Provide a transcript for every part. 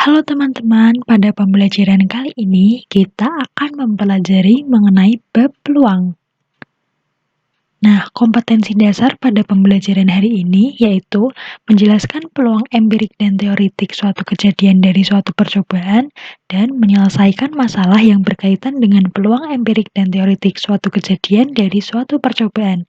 Halo teman-teman, pada pembelajaran kali ini kita akan mempelajari mengenai bab peluang. Nah, kompetensi dasar pada pembelajaran hari ini yaitu menjelaskan peluang empirik dan teoritik suatu kejadian dari suatu percobaan dan menyelesaikan masalah yang berkaitan dengan peluang empirik dan teoritik suatu kejadian dari suatu percobaan.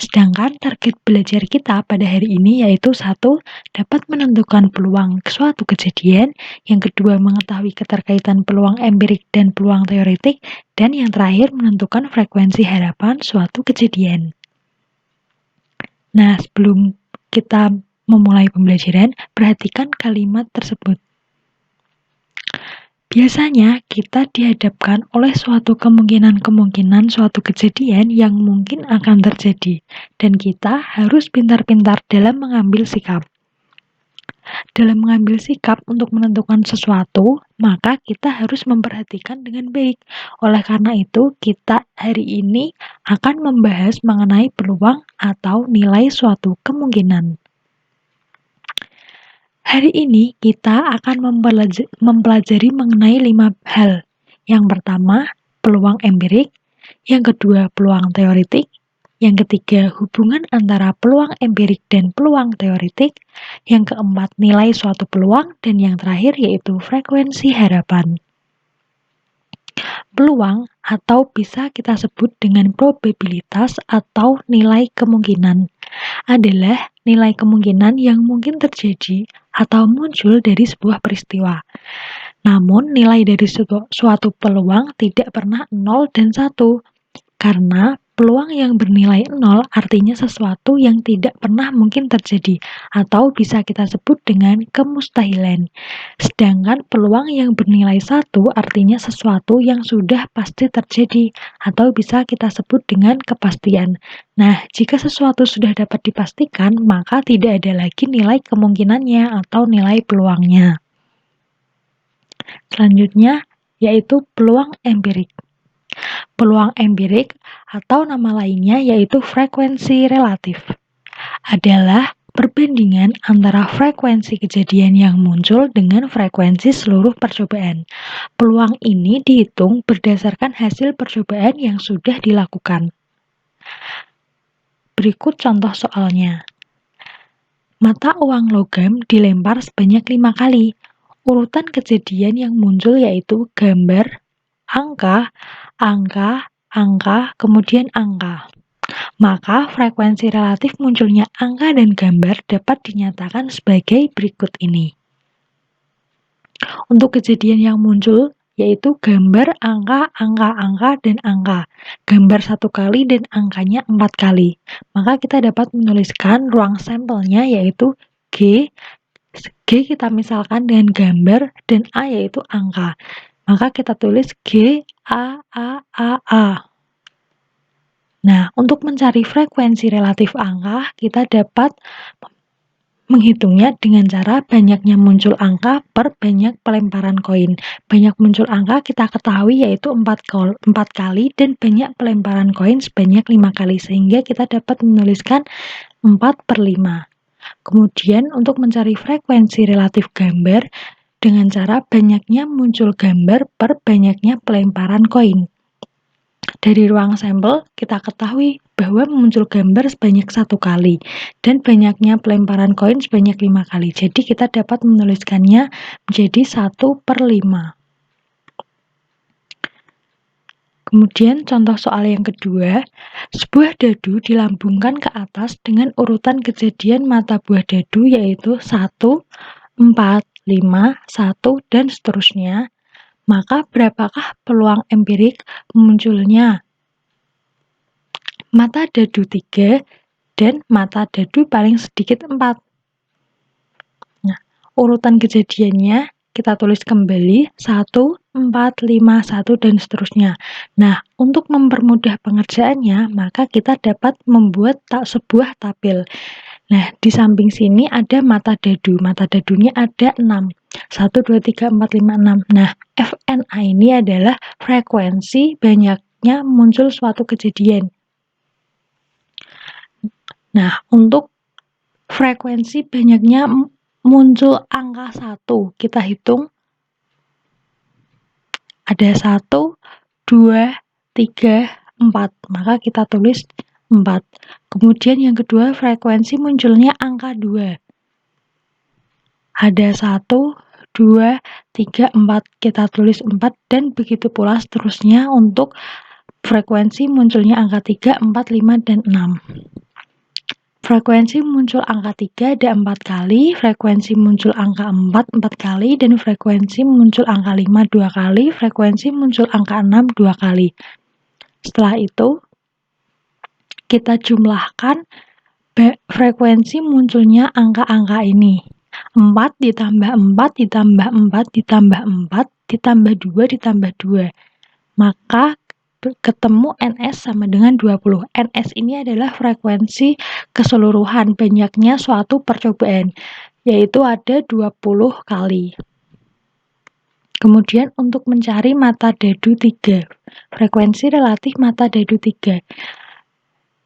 Sedangkan target belajar kita pada hari ini yaitu satu, dapat menentukan peluang suatu kejadian, yang kedua mengetahui keterkaitan peluang empirik dan peluang teoritik, dan yang terakhir menentukan frekuensi harapan suatu kejadian. Nah, sebelum kita memulai pembelajaran, perhatikan kalimat tersebut. Biasanya kita dihadapkan oleh suatu kemungkinan suatu kejadian yang mungkin akan terjadi, dan kita harus pintar-pintar dalam mengambil sikap. Dalam mengambil sikap untuk menentukan sesuatu, maka kita harus memperhatikan dengan baik. Oleh karena itu, kita hari ini akan membahas mengenai peluang atau nilai suatu kemungkinan. Hari ini kita akan mempelajari mengenai 5 hal. Yang pertama, peluang empirik. Yang kedua, peluang teoritik. Yang ketiga, hubungan antara peluang empirik dan peluang teoritik. Yang keempat, nilai suatu peluang. Dan yang terakhir yaitu frekuensi harapan. Peluang atau bisa kita sebut dengan probabilitas atau nilai kemungkinan adalah nilai kemungkinan yang mungkin terjadi atau muncul dari sebuah peristiwa. Namun, nilai dari suatu peluang tidak pernah 0 dan 1, karena peluang yang bernilai 0 artinya sesuatu yang tidak pernah mungkin terjadi, atau bisa kita sebut dengan kemustahilan. Sedangkan peluang yang bernilai 1 artinya sesuatu yang sudah pasti terjadi, atau bisa kita sebut dengan kepastian. Nah, jika sesuatu sudah dapat dipastikan, maka tidak ada lagi nilai kemungkinannya atau nilai peluangnya. Selanjutnya, yaitu peluang empirik. Peluang empirik atau nama lainnya yaitu frekuensi relatif adalah perbandingan antara frekuensi kejadian yang muncul dengan frekuensi seluruh percobaan. Peluang ini dihitung berdasarkan hasil percobaan yang sudah dilakukan. Berikut contoh soalnya. Mata uang logam dilempar sebanyak 5 kali. Urutan kejadian yang muncul yaitu gambar, angka, kemudian angka. Maka frekuensi relatif munculnya angka dan gambar dapat dinyatakan sebagai berikut ini. Untuk kejadian yang muncul yaitu gambar, angka, dan angka. Gambar 1 kali dan angkanya 4 kali. Maka kita dapat menuliskan ruang sampelnya yaitu G kita misalkan dengan gambar dan A yaitu angka. Maka kita tulis G, A. Nah, untuk mencari frekuensi relatif angka, kita dapat menghitungnya dengan cara banyaknya muncul angka per banyak pelemparan koin. Banyak muncul angka kita ketahui yaitu 4 kali dan banyak pelemparan koin sebanyak 5 kali. Sehingga kita dapat menuliskan 4/5. Kemudian untuk mencari frekuensi relatif gambar dengan cara banyaknya muncul gambar per banyaknya pelemparan koin. Dari ruang sampel kita ketahui bahwa muncul gambar sebanyak 1 kali dan banyaknya pelemparan koin sebanyak 5 kali. Jadi kita dapat menuliskannya menjadi 1/5. Kemudian contoh soal yang kedua, sebuah dadu dilambungkan ke atas dengan urutan kejadian mata buah dadu yaitu 1, 4, 5, 1, dan seterusnya. Maka berapakah peluang empirik munculnya mata dadu 3 dan mata dadu paling sedikit 4? Nah, urutan kejadiannya kita tulis kembali 1, 4, 5, 1, dan seterusnya. Nah, untuk mempermudah pengerjaannya, maka kita dapat membuat sebuah tabel. Nah, di samping sini ada mata dadu. Mata dadunya ada 6. 1, 2, 3, 4, 5, 6. Nah, FNA ini adalah frekuensi banyaknya muncul suatu kejadian. Nah, untuk frekuensi banyaknya muncul angka 1, kita hitung ada 1, 2, 3, 4, maka kita tulis 4. Kemudian yang kedua, frekuensi munculnya angka 2. Ada 1, 2, 3, 4, kita tulis 4, dan begitu pula seterusnya untuk frekuensi munculnya angka 3, 4, 5, dan 6. Frekuensi muncul angka 3 ada 4 kali, frekuensi muncul angka 4, 4 kali, dan frekuensi muncul angka 5, 2 kali, frekuensi muncul angka 6, 2 kali. Setelah itu, kita jumlahkan frekuensi munculnya angka-angka ini. 4 ditambah 4 ditambah 4 ditambah 4 ditambah 2 ditambah 2. Maka ketemu NS sama dengan 20. NS ini adalah frekuensi keseluruhan banyaknya suatu percobaan, yaitu ada 20 kali. Kemudian untuk mencari mata dadu 3, frekuensi relatif mata dadu 3.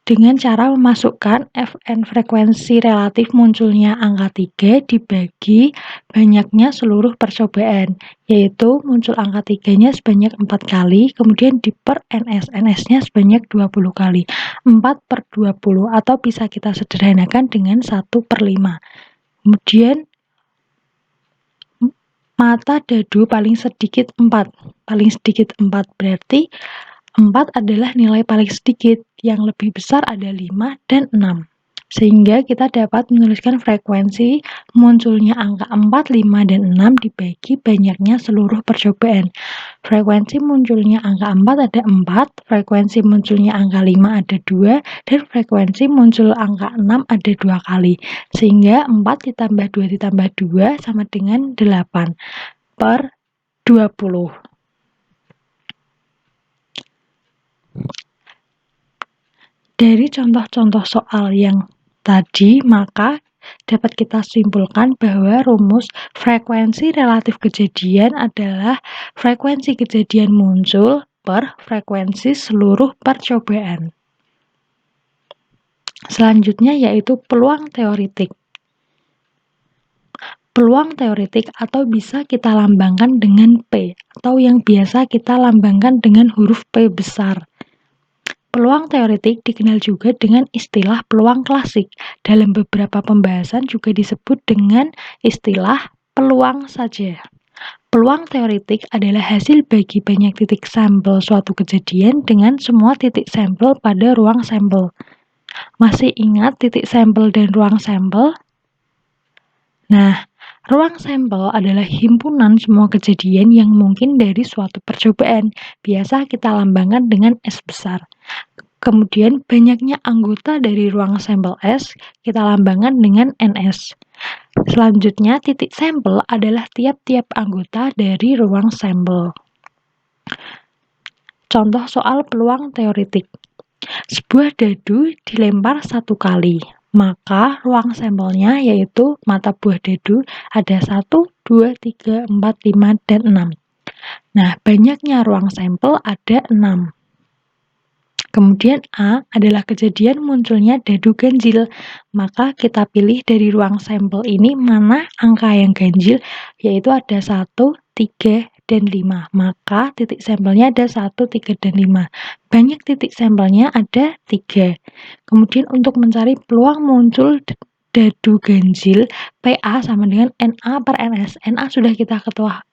Dengan cara memasukkan Fn frekuensi relatif munculnya angka 3 dibagi banyaknya seluruh percobaan, yaitu muncul angka 3-nya sebanyak 4 kali, kemudian diper NS, NS-nya sebanyak 20 kali, 4/20, atau bisa kita sederhanakan dengan 1/5. Kemudian mata dadu paling sedikit 4, berarti 4 adalah nilai paling sedikit, yang lebih besar ada 5 dan 6. Sehingga kita dapat menuliskan frekuensi munculnya angka 4, 5, dan 6 dibagi banyaknya seluruh percobaan. Frekuensi munculnya angka 4 ada 4, frekuensi munculnya angka 5 ada 2, dan frekuensi muncul angka 6 ada 2 kali. Sehingga 4 ditambah 2 ditambah 2 sama dengan 8/20. Dari contoh-contoh soal yang tadi, maka dapat kita simpulkan bahwa rumus frekuensi relatif kejadian adalah frekuensi kejadian muncul per frekuensi seluruh percobaan. Selanjutnya yaitu peluang teoretik. Peluang teoretik atau bisa kita lambangkan dengan P, atau yang biasa kita lambangkan dengan huruf P besar. Peluang teoretik dikenal juga dengan istilah peluang klasik. Dalam beberapa pembahasan juga disebut dengan istilah peluang saja. Peluang teoretik adalah hasil bagi banyak titik sampel suatu kejadian dengan semua titik sampel pada ruang sampel. Masih ingat titik sampel dan ruang sampel? Nah, ruang sampel adalah himpunan semua kejadian yang mungkin dari suatu percobaan. Biasa kita lambangkan dengan S besar. Kemudian banyaknya anggota dari ruang sampel S kita lambangkan dengan NS. Selanjutnya titik sampel adalah tiap-tiap anggota dari ruang sampel. Contoh soal peluang teoretik. Sebuah dadu dilempar 1 kali, maka ruang sampelnya yaitu mata buah dadu ada 1, 2, 3, 4, 5, dan 6. Nah, banyaknya ruang sampel ada 6. Kemudian A adalah kejadian munculnya dadu ganjil, maka kita pilih dari ruang sampel ini mana angka yang ganjil, yaitu ada 1, 3, dan 5. Maka titik sampelnya ada 1, 3, dan 5. Banyak titik sampelnya ada 3. Kemudian untuk mencari peluang muncul dadu ganjil, PA sama dengan NA per NS. NA sudah kita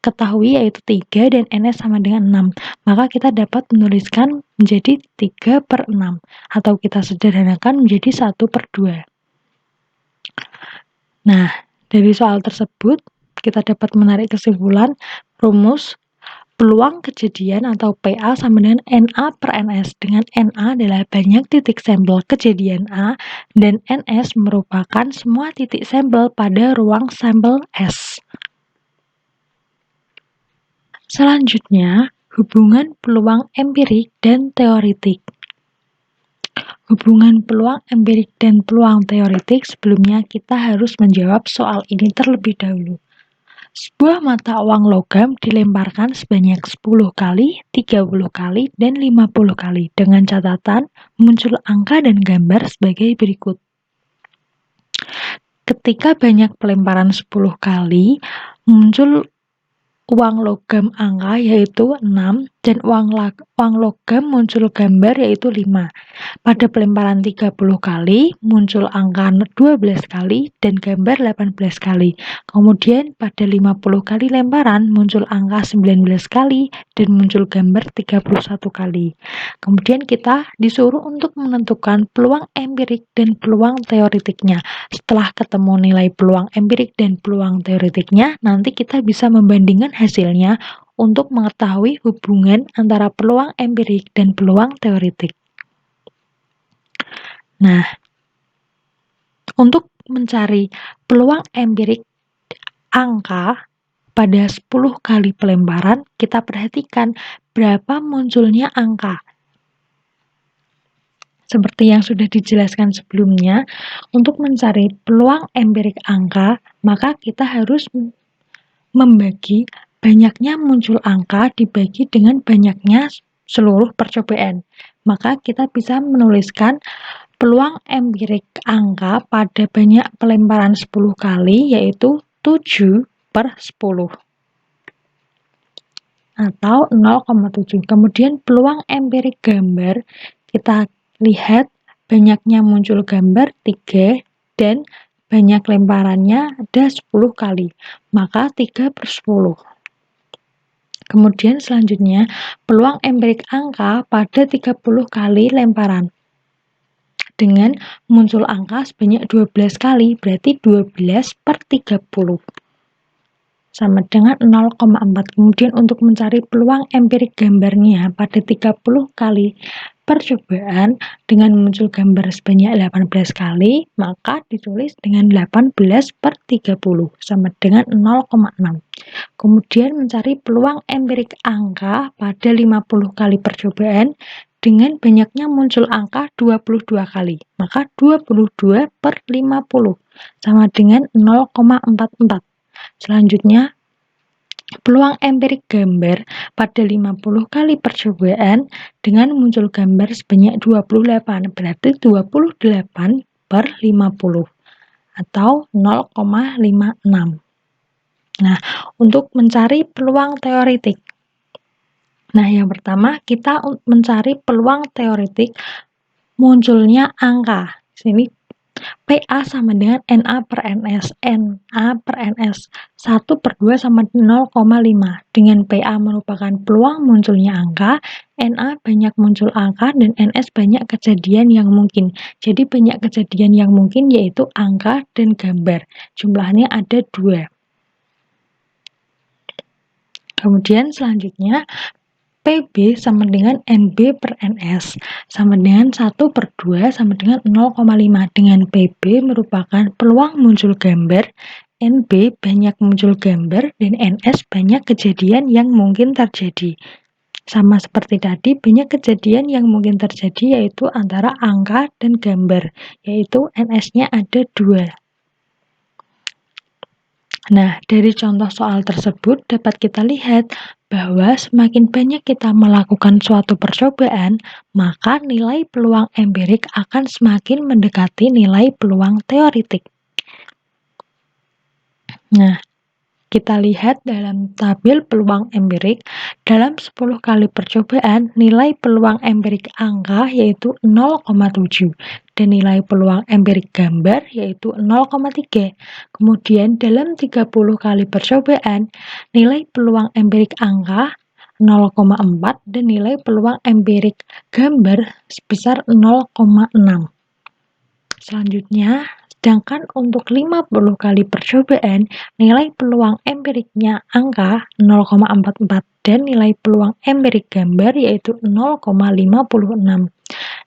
ketahui yaitu 3 dan NS sama dengan 6. Maka kita dapat menuliskan menjadi 3/6 atau kita sederhanakan menjadi 1/2. Nah, dari soal tersebut kita dapat menarik kesimpulan rumus peluang kejadian atau PA sama dengan NA per NS, dengan NA adalah banyak titik sampel kejadian A dan NS merupakan semua titik sampel pada ruang sampel S. Selanjutnya, hubungan peluang empirik dan teoretik. Hubungan peluang empirik dan peluang teoretik, sebelumnya kita harus menjawab soal ini terlebih dahulu. Sebuah mata uang logam dilemparkan sebanyak 10 kali, 30 kali, dan 50 kali dengan catatan muncul angka dan gambar sebagai berikut. ketika banyak pelemparan 10 kali, muncul uang logam angka yaitu 6 dan uang logam muncul gambar yaitu 5. Pada pelemparan 30 kali muncul angka 12 kali dan gambar 18 kali. Kemudian pada 50 kali lemparan muncul angka 19 kali dan muncul gambar 31 kali. Kemudian kita disuruh untuk menentukan peluang empirik dan peluang teoritiknya. Setelah ketemu nilai peluang empirik dan peluang teoritiknya, nanti kita bisa membandingkan hasilnya untuk mengetahui hubungan antara peluang empirik dan peluang teoritik. Nah, untuk mencari peluang empirik angka pada 10 kali pelemparan, kita perhatikan berapa munculnya angka. Seperti yang sudah dijelaskan sebelumnya, untuk mencari peluang empirik angka, maka kita harus membagi banyaknya muncul angka dibagi dengan banyaknya seluruh percobaan. Maka kita bisa menuliskan peluang empirik angka pada banyak pelemparan 10 kali yaitu 7/10 atau 0,7. Kemudian peluang empirik gambar kita lihat banyaknya muncul gambar 3 dan banyak lemparannya ada 10 kali, maka 3/10. Kemudian selanjutnya peluang empirik angka pada 30 kali lemparan dengan muncul angka sebanyak 12 kali, berarti 12/30 sama dengan 0,4. Kemudian untuk mencari peluang empirik gambarnya pada 30 kali percobaan dengan muncul gambar sebanyak 18 kali, maka ditulis dengan 18/30 sama dengan 0,6. Kemudian mencari peluang empirik angka pada 50 kali percobaan dengan banyaknya muncul angka 22 kali, maka 22/50 sama dengan 0,44. Selanjutnya, peluang empirik gambar pada 50 kali percobaan dengan muncul gambar sebanyak 28, berarti 28/50 atau 0,56. Nah, untuk mencari peluang teoritik. Nah, yang pertama kita mencari peluang teoritik munculnya angka. Sini PA sama dengan NA/NS. NA/NS 1/2 sama 0,5. Dengan PA merupakan peluang munculnya angka, NA banyak muncul angka, dan NS banyak kejadian yang mungkin. Jadi banyak kejadian yang mungkin yaitu angka dan gambar. Jumlahnya ada 2. Kemudian selanjutnya PB sama dengan NB/NS sama dengan 1/2 sama dengan 0,5. Dengan PB merupakan peluang muncul gambar, NB banyak muncul gambar, dan NS banyak kejadian yang mungkin terjadi. Sama seperti tadi, banyak kejadian yang mungkin terjadi yaitu antara angka dan gambar, yaitu NS-nya ada 2. Nah, dari contoh soal tersebut dapat kita lihat bahwa semakin banyak kita melakukan suatu percobaan, maka nilai peluang empirik akan semakin mendekati nilai peluang teoritik. Nah, kita lihat dalam tabel peluang empirik, dalam 10 kali percobaan, nilai peluang empirik angka yaitu 0,7 dan nilai peluang empirik gambar yaitu 0,3. Kemudian dalam 30 kali percobaan, nilai peluang empirik angka 0,4 dan nilai peluang empirik gambar sebesar 0,6. Selanjutnya, sedangkan untuk 50 kali percobaan, nilai peluang empiriknya angka 0,44 dan nilai peluang empirik gambar yaitu 0,56.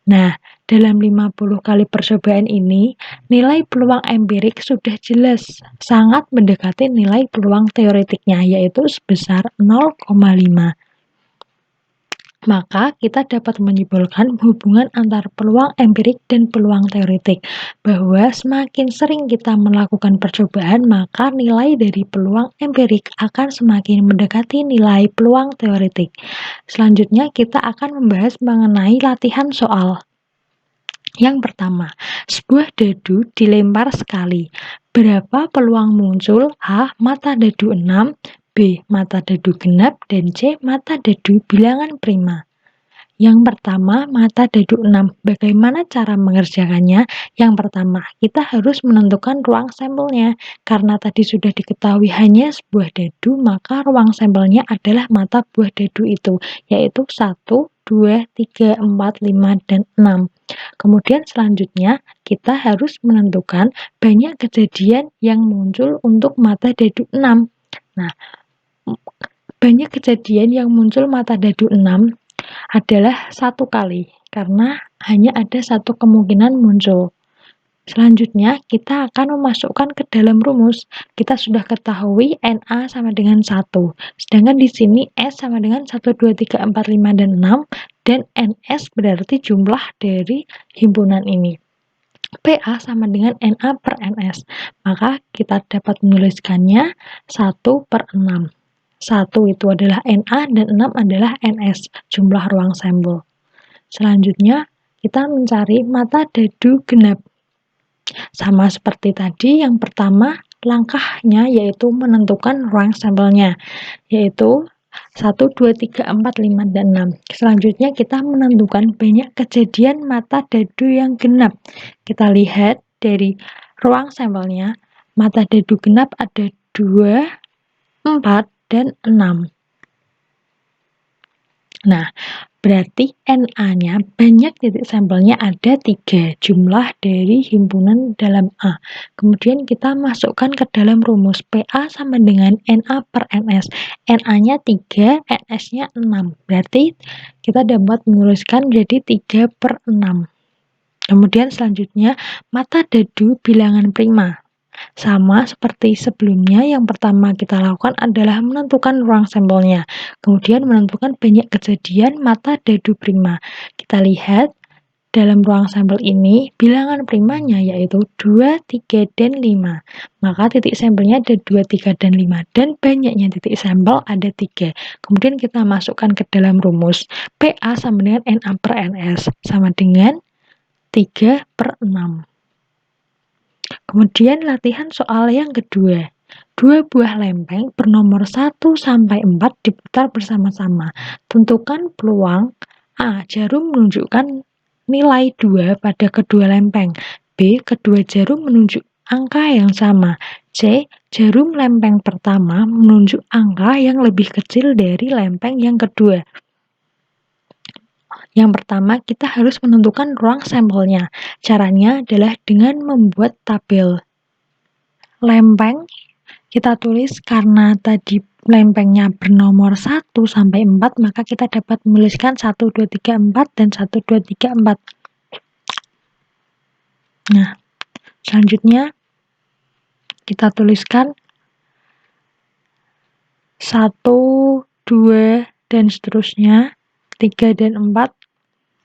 Nah, dalam 50 kali percobaan ini, nilai peluang empirik sudah jelas sangat mendekati nilai peluang teoritiknya yaitu sebesar 0,5. Maka kita dapat menyimpulkan hubungan antara peluang empirik dan peluang teoritik, bahwa semakin sering kita melakukan percobaan, maka nilai dari peluang empirik akan semakin mendekati nilai peluang teoritik. Selanjutnya kita akan membahas mengenai latihan soal. Yang pertama, sebuah dadu dilempar sekali. Berapa peluang muncul A. Mata dadu 6, B. Mata dadu genap, dan C. Mata dadu bilangan prima. Yang pertama, mata dadu 6. Bagaimana cara mengerjakannya? Yang pertama, kita harus menentukan ruang sampelnya. Karena tadi sudah diketahui hanya sebuah dadu, maka ruang sampelnya adalah mata buah dadu itu, yaitu 1, 2, 3, 4, 5, dan 6. Kemudian selanjutnya, kita harus menentukan banyak kejadian yang muncul untuk mata dadu 6. Nah, banyak kejadian yang muncul mata dadu 6 adalah 1 kali, karena hanya ada 1 kemungkinan muncul. Selanjutnya, kita akan memasukkan ke dalam rumus. Kita sudah ketahui NA sama dengan 1. Sedangkan di sini S sama dengan 1, 2, 3, 4, 5, dan 6. Dan NS berarti jumlah dari himpunan ini. PA sama dengan NA per NS. Maka kita dapat menuliskannya 1 per 6. 1 itu adalah NA dan 6 adalah NS, jumlah ruang sampel. Selanjutnya, kita mencari mata dadu genap. Sama seperti tadi, yang pertama langkahnya yaitu menentukan ruang sampelnya, yaitu 1, 2, 3, 4, 5, dan 6. Selanjutnya kita menentukan banyak kejadian mata dadu yang genap. Kita lihat dari ruang sampelnya, mata dadu genap ada 2, 4, dan 6. Nah, berarti NA-nya banyak titik sampelnya ada 3, jumlah dari himpunan dalam A. Kemudian kita masukkan ke dalam rumus PA sama dengan NA per NS. NA-nya 3, NS-nya 6. Berarti kita dapat menuliskan jadi 3 per 6. Kemudian selanjutnya, mata dadu bilangan prima. Sama seperti sebelumnya, yang pertama kita lakukan adalah menentukan ruang sampelnya, kemudian menentukan banyak kejadian mata dadu prima. Kita lihat dalam ruang sampel ini bilangan primanya yaitu 2, 3, dan 5. Maka titik sampelnya ada 2, 3, dan 5, dan banyaknya titik sampel ada 3. Kemudian kita masukkan ke dalam rumus PA sama dengan NA per NS sama dengan 3 per 6. Kemudian latihan soal yang kedua. 2 buah lempeng bernomor 1 sampai 4 diputar bersama-sama. Tentukan peluang A. Jarum menunjukkan nilai 2 pada kedua lempeng. B. Kedua jarum menunjuk angka yang sama. C. Jarum lempeng pertama menunjuk angka yang lebih kecil dari lempeng yang kedua. Yang pertama, kita harus menentukan ruang sampelnya. Caranya adalah dengan membuat tabel. Lempeng kita tulis karena tadi lempengnya bernomor 1 sampai 4, maka kita dapat menuliskan 1, 2, 3, 4 dan 1, 2, 3, 4. Nah, selanjutnya kita tuliskan 1, 2, dan seterusnya, 3 dan 4.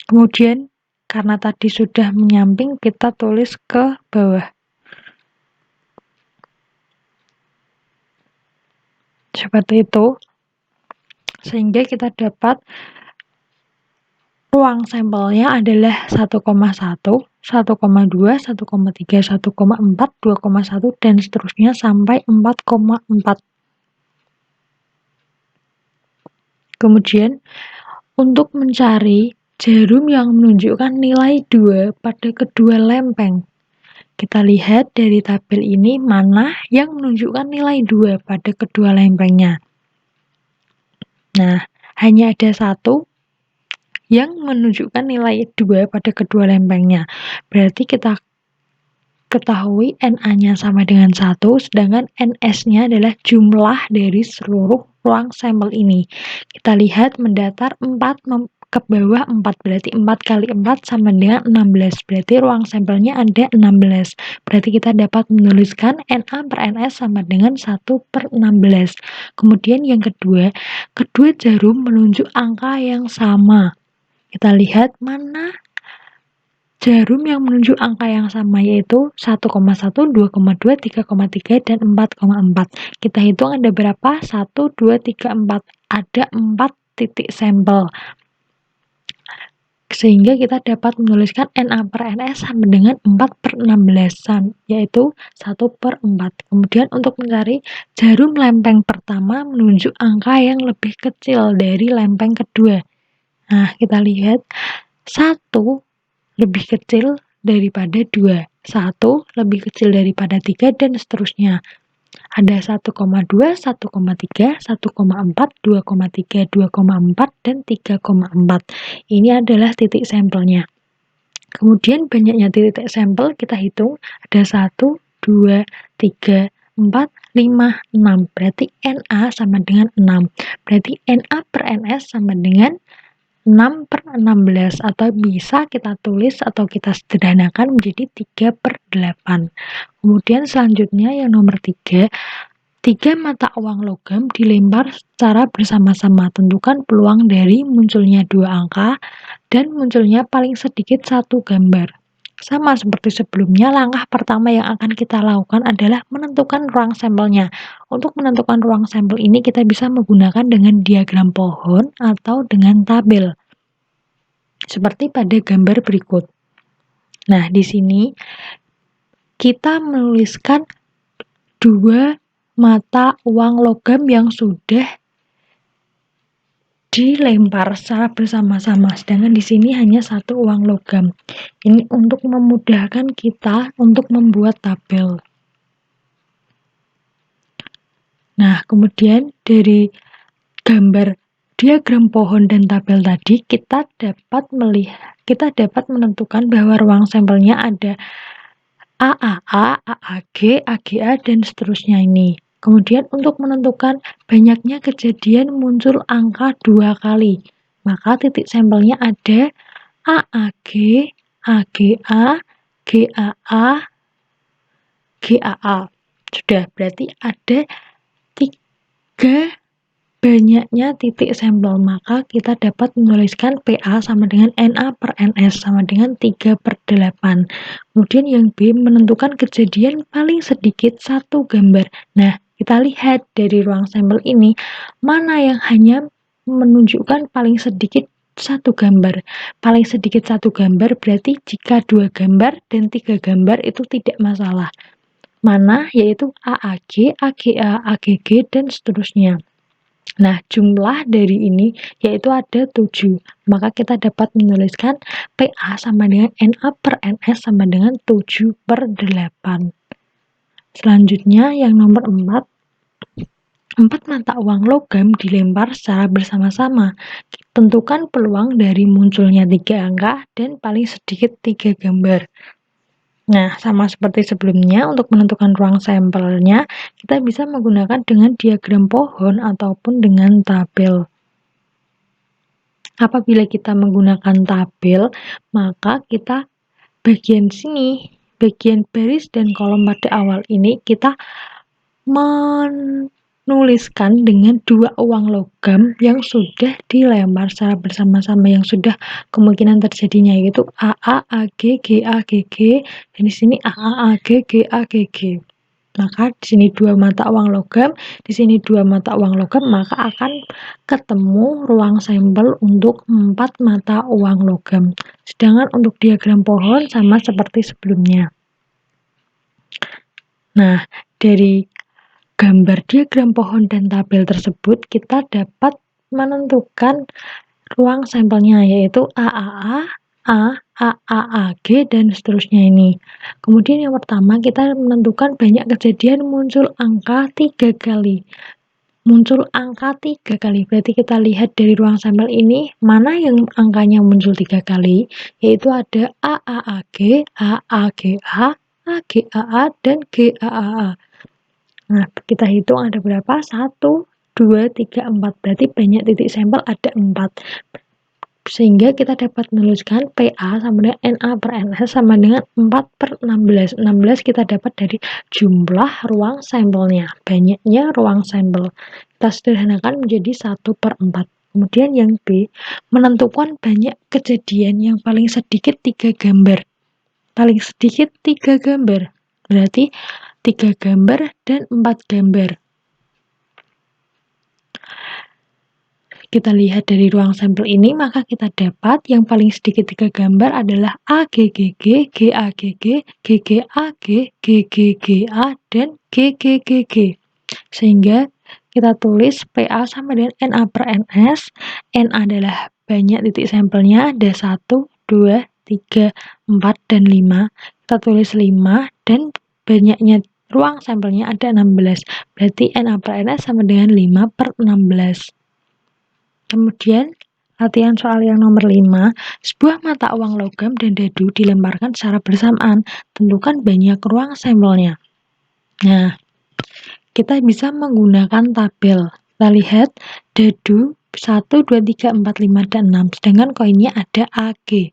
Kemudian karena tadi sudah menyamping, kita tulis ke bawah. Seperti itu. Sehingga kita dapat ruang sampelnya adalah 1,1, 1,2, 1,3, 1,4, 2,1, dan seterusnya sampai 4,4. Kemudian untuk mencari jarum yang menunjukkan nilai 2 pada kedua lempeng, kita lihat dari tabel ini mana yang menunjukkan nilai 2 pada kedua lempengnya. Nah, hanya ada 1 yang menunjukkan nilai 2 pada kedua lempengnya. Berarti kita ketahui NA-nya sama dengan 1, sedangkan NS-nya adalah jumlah dari seluruh ruang sampel ini. Kita lihat mendatar 4 ke bawah 4, berarti 4 kali 4 sama dengan 16. Berarti ruang sampelnya ada 16. Berarti kita dapat menuliskan NA per NS sama dengan 1 per 16. Kemudian yang kedua jarum menunjuk angka yang sama. Kita lihat mana jarum yang menunjuk angka yang sama, yaitu 1,1, 2,2, 3,3, dan 4,4. Kita hitung ada berapa? 1, 2, 3, 4. Ada 4 titik sampel. Sehingga kita dapat menuliskan NA per NS sama dengan 4/16, yaitu 1/4. Kemudian untuk mencari jarum lempeng pertama menunjuk angka yang lebih kecil dari lempeng kedua. Nah, kita lihat 1 lebih kecil daripada 2, 1 lebih kecil daripada 3, dan seterusnya. Ada 1,2, 1,3, 1,4, 2,3, 2,4, dan 3,4. Ini adalah titik sampelnya. Kemudian banyaknya titik sampel kita hitung, ada 1, 2, 3, 4, 5, 6. Berarti NA sama dengan 6. Berarti NA per NS sama dengan 6/16, atau bisa kita tulis atau kita sederhanakan menjadi 3/8. Kemudian selanjutnya yang nomor 3, 3 mata uang logam dilempar secara bersama-sama. Tentukan peluang dari munculnya 2 angka dan munculnya paling sedikit 1 gambar. Sama seperti sebelumnya, langkah pertama yang akan kita lakukan adalah menentukan ruang sampelnya. Untuk menentukan ruang sampel ini kita bisa menggunakan dengan diagram pohon atau dengan tabel. Seperti pada gambar berikut. Nah, di sini kita menuliskan 2 mata uang logam yang sudah dilempar secara bersama-sama, sedangkan di sini hanya 1 uang logam. Ini untuk memudahkan kita untuk membuat tabel. Nah, kemudian dari gambar diagram pohon dan tabel tadi, kita dapat menentukan bahwa ruang sampelnya ada AAA, AAG, AGA, dan seterusnya ini. Kemudian untuk menentukan banyaknya kejadian muncul angka 2 kali, maka titik sampelnya ada AAG, AGA, GAA, GAA. Sudah, berarti ada 3 banyaknya titik sampel, maka kita dapat menuliskan PA sama dengan NA per NS sama dengan 3/8. Kemudian yang B, menentukan kejadian paling sedikit 1 gambar. Nah, kita lihat dari ruang sampel ini, mana yang hanya menunjukkan paling sedikit 1 gambar. Paling sedikit 1 gambar berarti jika 2 gambar dan 3 gambar itu tidak masalah. Mana? Yaitu AAG, AGA, AGG, dan seterusnya. Nah, jumlah dari ini yaitu ada 7. Maka kita dapat menuliskan PA sama dengan NA per NS sama dengan 7/8. Selanjutnya yang nomor 4, 4 mata uang logam dilempar secara bersama-sama. Tentukan peluang dari munculnya 3 angka dan paling sedikit 3 gambar. Nah, sama seperti sebelumnya, untuk menentukan ruang sampelnya, kita bisa menggunakan dengan diagram pohon ataupun dengan tabel. Apabila kita menggunakan tabel, maka kita bagian sini, bagian baris dan kolom pada awal ini, kita menuliskan dengan 2 uang logam yang sudah dilempar secara bersama-sama, yang sudah kemungkinan terjadinya, yaitu AA, AG, GA, GG, dan di sini AA, AG, GA, GG. Maka di sini 2 mata uang logam, di sini 2 mata uang logam, maka akan ketemu ruang sampel untuk 4 mata uang logam. Sedangkan untuk diagram pohon sama seperti sebelumnya. Nah, dari gambar diagram pohon dan tabel tersebut, kita dapat menentukan ruang sampelnya, yaitu AAA, AAG, dan seterusnya ini. Kemudian yang pertama, kita menentukan banyak kejadian muncul angka 3 kali. Muncul angka 3 kali, berarti kita lihat dari ruang sampel ini, mana yang angkanya muncul 3 kali, yaitu ada AAG, AAGA, AGAA, dan GAAA. Nah, kita hitung ada berapa? 1, 2, 3, 4. Berarti banyak titik sampel ada 4. Sehingga kita dapat menuliskan PA sama dengan NA per NS sama dengan 4/16. 16 kita dapat dari jumlah ruang sampelnya. Banyaknya ruang sampel. Kita sederhanakan menjadi 1/4. Kemudian yang B, menentukan banyak kejadian yang paling sedikit 3 gambar. Paling sedikit 3 gambar. Berarti 3 gambar dan 4 gambar. kita lihat dari ruang sampel ini, maka kita dapat yang paling sedikit 3 gambar adalah AGGG, GAGG, GGAG, GGGA, dan GGGG. Sehingga kita tulis PA sama dengan NA per NS. NA adalah banyak titik sampelnya, ada 1, 2, 3, 4, dan 5. Kita tulis 5, dan banyaknya ruang sampelnya ada 16. Berarti NA per NS sama dengan 5 per 16. Kemudian, latihan soal yang nomor 5, sebuah mata uang logam dan dadu dilemparkan secara bersamaan. Tentukan banyak ruang sampelnya. Nah, kita bisa menggunakan tabel. Kita lihat dadu 1, 2, 3, 4, 5, dan 6. Sedangkan koinnya ada AG.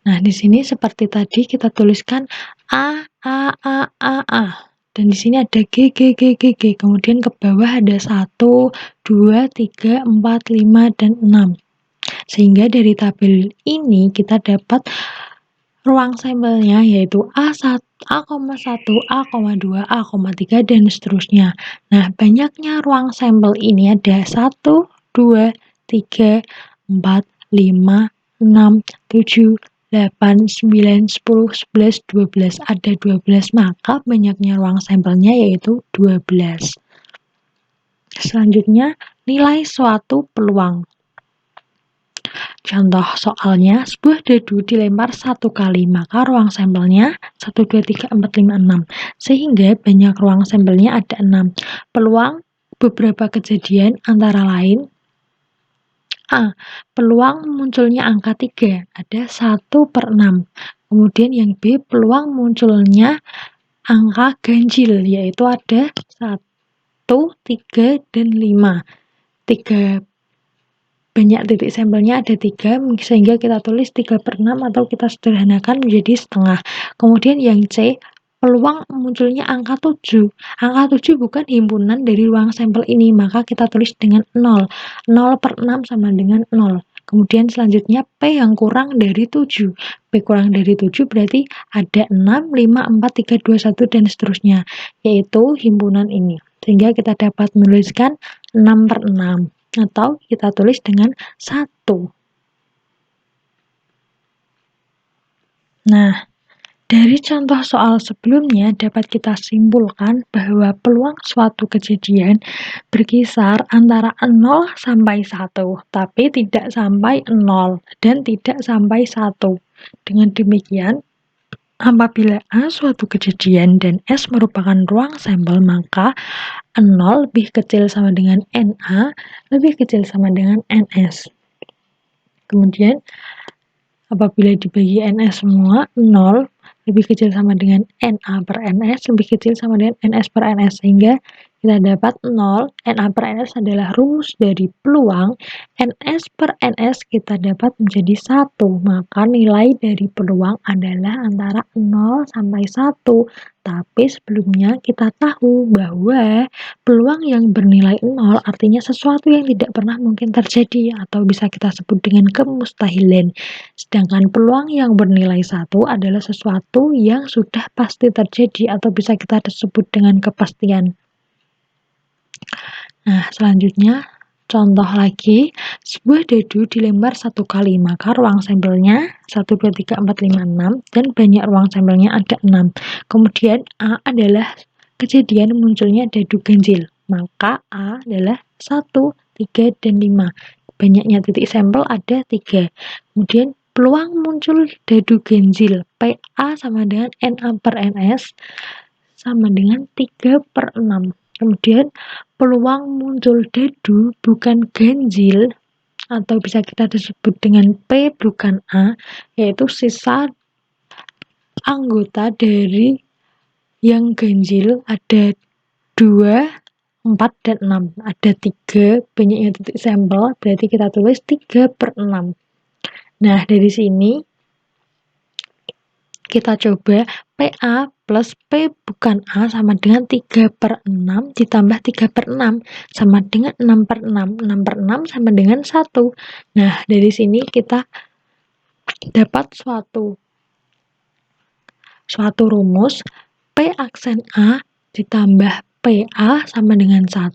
Nah, di sini seperti tadi kita tuliskan A. Dan di sini ada G. Kemudian ke bawah ada 1, 2, 3, 4, 5, dan 6. Sehingga dari tabel ini kita dapat ruang sampelnya yaitu A1, A,1, A,2, A,3, dan seterusnya. Nah, banyaknya ruang sampel ini ada 1, 2, 3, 4, 5, 6, 7, 8, 9, 10, 11, 12. Ada 12, maka banyaknya ruang sampelnya yaitu 12. Selanjutnya, nilai suatu peluang. Contoh soalnya, sebuah dadu dilempar 1 kali, maka ruang sampelnya 1, 2, 3, 4, 5, 6. Sehingga banyak ruang sampelnya ada 6. Peluang beberapa kejadian antara lain A. Peluang munculnya angka 3, ada 1 per 6. Kemudian yang B, peluang munculnya angka ganjil, yaitu ada 1, 3, dan 5. 3 banyak titik sampelnya ada 3, sehingga kita tulis 3 per 6 atau kita sederhanakan menjadi setengah. Kemudian yang C, peluang munculnya angka 7. Angka 7 bukan himpunan dari ruang sampel ini, maka kita tulis dengan 0. 0 per 6 sama dengan 0. Kemudian selanjutnya P yang kurang dari 7. P kurang dari 7 berarti ada 6, 5, 4, 3, 2, 1, dan seterusnya, yaitu himpunan ini. Sehingga kita dapat menuliskan 6 per 6. Atau kita tulis dengan 1. Nah, dari contoh soal sebelumnya dapat kita simpulkan bahwa peluang suatu kejadian berkisar antara 0 sampai 1, tapi tidak sampai 0 dan tidak sampai 1. Dengan demikian, apabila A suatu kejadian dan S merupakan ruang sampel, maka 0 lebih kecil sama dengan NA, lebih kecil sama dengan NS. Kemudian, apabila dibagi NS semua, 0 lebih kecil sama dengan NA per NS, lebih kecil sama dengan NS per NS. Sehingga kita dapat 0, NA per NS adalah rumus dari peluang, NS per NS kita dapat menjadi 1. Maka nilai dari peluang adalah antara 0 sampai 1. Tapi sebelumnya kita tahu bahwa peluang yang bernilai 0 artinya sesuatu yang tidak pernah mungkin terjadi atau bisa kita sebut dengan kemustahilan. Sedangkan peluang yang bernilai 1 adalah sesuatu yang sudah pasti terjadi atau bisa kita sebut dengan kepastian. Nah, selanjutnya contoh lagi, sebuah dadu dilempar 1 kali, maka ruang sampelnya 1, 2, 3, 4, 5, 6, dan banyak ruang sampelnya ada 6. Kemudian A adalah kejadian munculnya dadu ganjil, maka A adalah 1, 3, dan 5. Banyaknya titik sampel ada 3. Kemudian peluang muncul dadu ganjil PA sama dengan NA per NS sama dengan 3 per 6. Kemudian peluang muncul dadu bukan ganjil atau bisa kita disebut dengan P bukan A, yaitu sisa anggota dari yang ganjil ada 2, 4, dan 6. Ada 3 banyaknya titik sampel, berarti kita tulis 3 per 6. Nah, dari sini kita coba PA plus P bukan A sama dengan 3 per 6 ditambah 3 per 6 sama dengan 6 per 6. 6 per 6 sama dengan 1. Nah, dari sini kita dapat suatu rumus P aksen A ditambah PA sama dengan 1.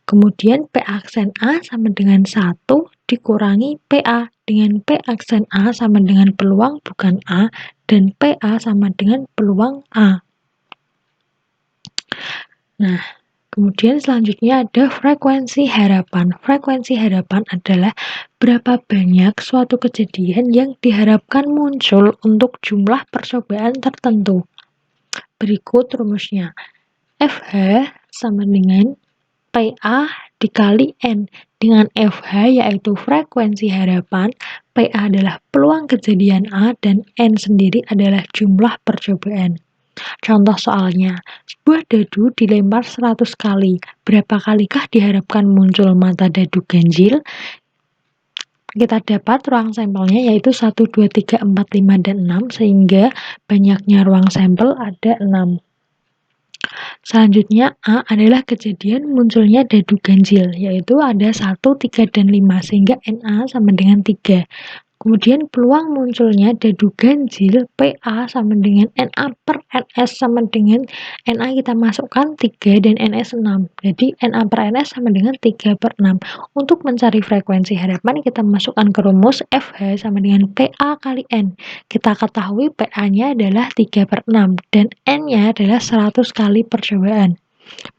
Kemudian P aksen A sama dengan 1 dikurangi PA, dengan P aksen A sama dengan peluang bukan A, dan PA sama dengan peluang A. Nah, kemudian selanjutnya ada frekuensi harapan. Frekuensi harapan adalah berapa banyak suatu kejadian yang diharapkan muncul untuk jumlah percobaan tertentu. Berikut rumusnya. FH sama dengan PA dikali N, dengan FH yaitu frekuensi harapan, PA adalah peluang kejadian A, dan N sendiri adalah jumlah percobaan. Contoh soalnya, sebuah dadu dilempar 100 kali. Berapa kalikah diharapkan muncul mata dadu ganjil? Kita dapat ruang sampelnya yaitu 1, 2, 3, 4, 5, dan 6, sehingga banyaknya ruang sampel ada 6. Selanjutnya A adalah kejadian munculnya dadu ganjil, yaitu ada 1, 3, dan 5, sehingga NA sama dengan 3. Kemudian peluang munculnya dadu ganjil PA sama dengan NA per NS sama dengan NA kita masukkan 3 dan NS 6. Jadi NA per NS sama dengan 3 per 6. Untuk mencari frekuensi harapan kita masukkan ke rumus FH sama dengan PA kali N. Kita ketahui PA-nya adalah 3 per 6 dan N-nya adalah 100 kali percobaan.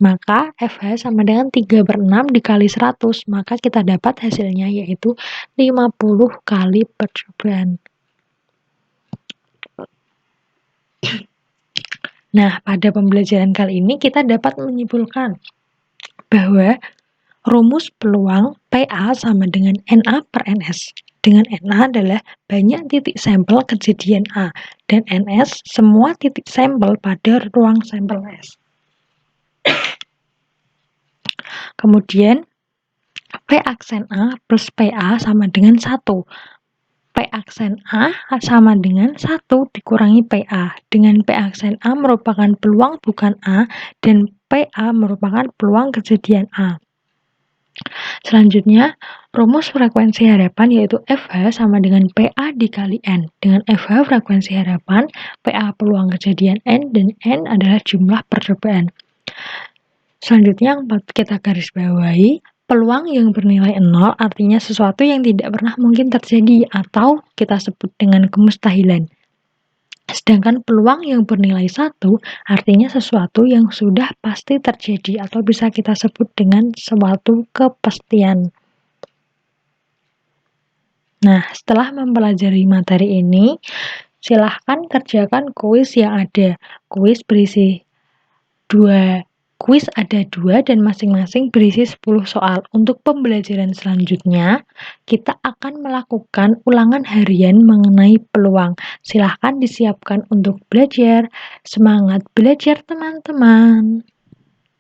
Maka FH sama dengan 3 per 6 dikali 100, maka kita dapat hasilnya yaitu 50 kali percobaan. Nah, pada pembelajaran kali ini kita dapat menyimpulkan bahwa rumus peluang PA sama dengan NA per NS. Dengan NA adalah banyak titik sampel kejadian A, dan NS semua titik sampel pada ruang sampel S. Kemudian P aksen A plus PA sama dengan 1. P aksen A sama dengan 1 dikurangi PA. Dengan P aksen A merupakan peluang bukan A, dan PA merupakan peluang kejadian A. Selanjutnya, rumus frekuensi harapan yaitu FH sama dengan PA dikali N. Dengan FH frekuensi harapan, PA peluang kejadian N, dan N adalah jumlah percobaan. Selanjutnya yang kita garis bawahi, peluang yang bernilai 0 artinya sesuatu yang tidak pernah mungkin terjadi atau kita sebut dengan kemustahilan. Sedangkan peluang yang bernilai 1 artinya sesuatu yang sudah pasti terjadi atau bisa kita sebut dengan suatu kepastian. Nah, setelah mempelajari materi ini, silahkan kerjakan kuis yang ada. Kuis berisi 2 Kuis ada 2 dan masing-masing berisi 10 soal. Untuk pembelajaran selanjutnya, kita akan melakukan ulangan harian mengenai peluang. Silahkan disiapkan untuk belajar. Semangat belajar teman-teman!